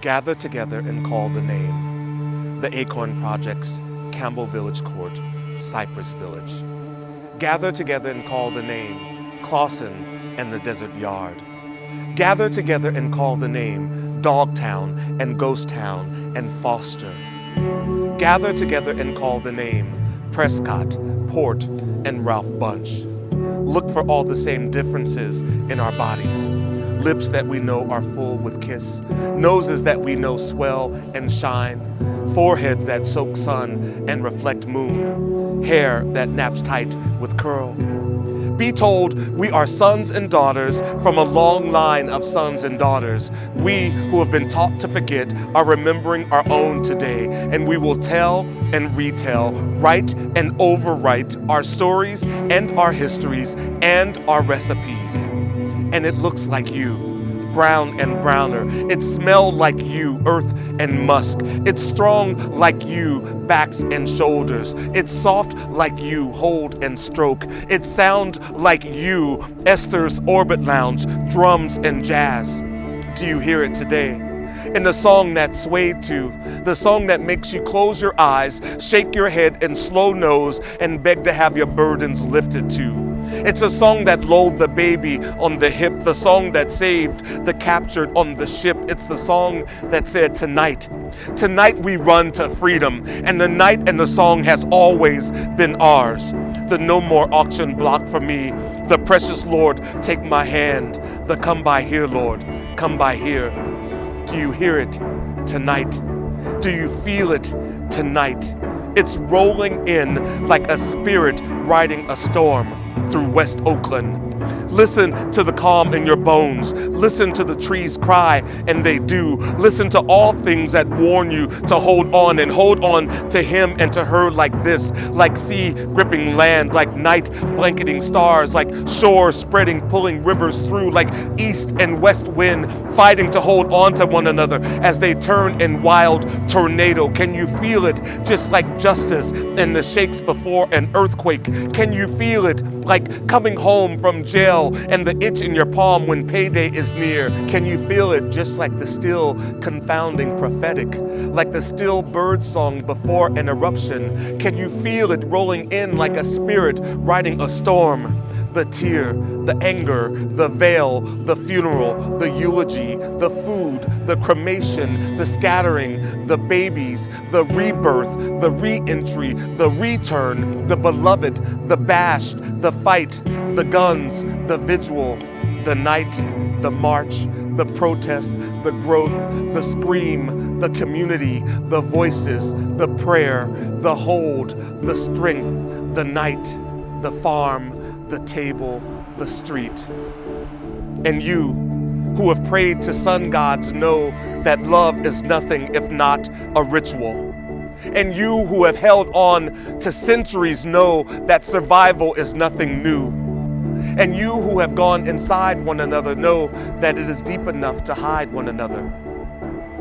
Gather together and call the name. The Acorn Project's Campbell Village Court, Cypress Village. Gather together and call the name. Clawson and the Desert Yard. Gather together and call the name. Dogtown and Ghost Town and Foster. Gather together and call the name. Prescott, Port, and Ralph Bunch. Look for all the same differences in our bodies. Lips that we know are full with kiss, noses that we know swell and shine, foreheads that soak sun and reflect moon, hair that naps tight with curl. Be told we are sons and daughters from a long line of sons and daughters. We who have been taught to forget are remembering our own today, and we will tell and retell, write and overwrite our stories and our histories and our recipes. And it looks like you, brown and browner. It smelled like you, earth and musk. It's strong like you, backs and shoulders. It's soft like you, hold and stroke. It sound like you, Esther's Orbit Lounge, drums and jazz. Do you hear it today? In the song that swayed to, the song that makes you close your eyes, shake your head and slow nose and beg to have your burdens lifted to. It's a song that lulled the baby on the hip, the song that saved the captured on the ship. It's the song that said, tonight we run to freedom, and the night and the song has always been ours. The no more auction block for me, the precious Lord, take my hand, the come by here, Lord, come by here. Do you hear it tonight? Do you feel it tonight? It's rolling in like a spirit riding a storm through West Oakland. Listen to the calm in your bones. Listen to the trees cry, and they do. Listen to all things that warn you to hold on, and hold on to him and to her like this, like sea gripping land, like night blanketing stars, like shore spreading, pulling rivers through, like east and west wind fighting to hold on to one another as they turn in wild tornado. Can you feel it just like justice and the shakes before an earthquake? Can you feel it like coming home from jail and the itch in your palm when payday is near? Can you feel it just like the still confounding prophetic, like the still bird song before an eruption? Can you feel it rolling in like a spirit riding a storm? The tear, the anger, the veil, the funeral, the eulogy, the food, the cremation, the scattering, the babies, the rebirth, the re-entry, the return, the beloved, the bashed, the fight, the guns, the vigil, the night, the march, the protest, the growth, the scream, the community, the voices, the prayer, the hold, the strength, the night, the farm, the table, the street. And you who have prayed to sun gods know that love is nothing if not a ritual. And you who have held on to centuries know that survival is nothing new. And you who have gone inside one another know that it is deep enough to hide one another.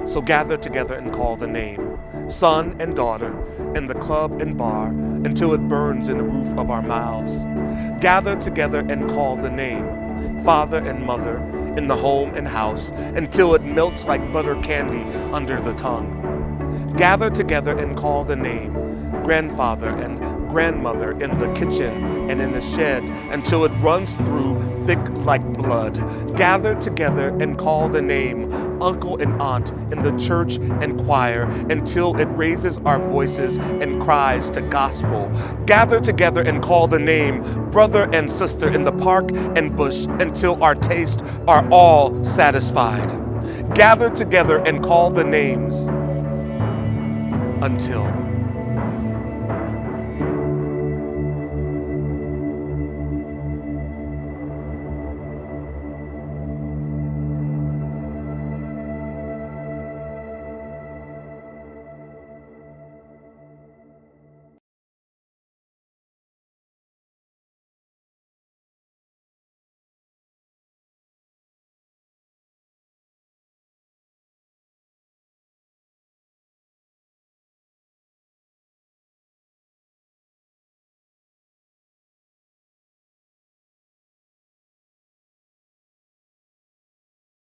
So gather together and call the name, son and daughter, in the club and bar until it burns in the roof of our mouths. Gather together and call the name, father and mother, in the home and house until it melts like butter candy under the tongue. Gather together and call the name, grandfather and grandmother, in the kitchen and in the shed until it runs through thick like blood. Gather together and call the name, uncle and aunt, in the church and choir until it raises our voices and cries to gospel. Gather together and call the name, brother and sister, in the park and bush until our tastes are all satisfied. Gather together and call the names until